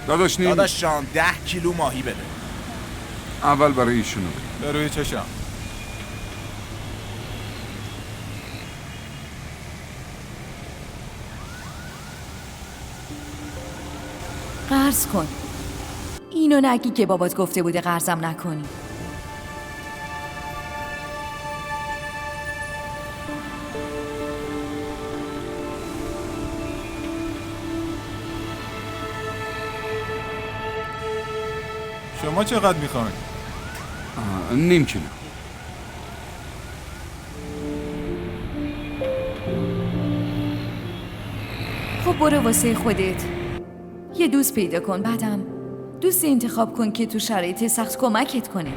داداش نیم. داداش جان 10 کیلو ماهی بده. اول برای ایشونو. به روی چشم. قرض کن. اینو نگی که بابات گفته بوده قرضم نکنی. شما چقدر میخواین؟ نیم کیلو. خب برو واسه خودت یه دوست پیدا کن، بعدم دوستی انتخاب کن که تو شرایط سخت کمکت کنه.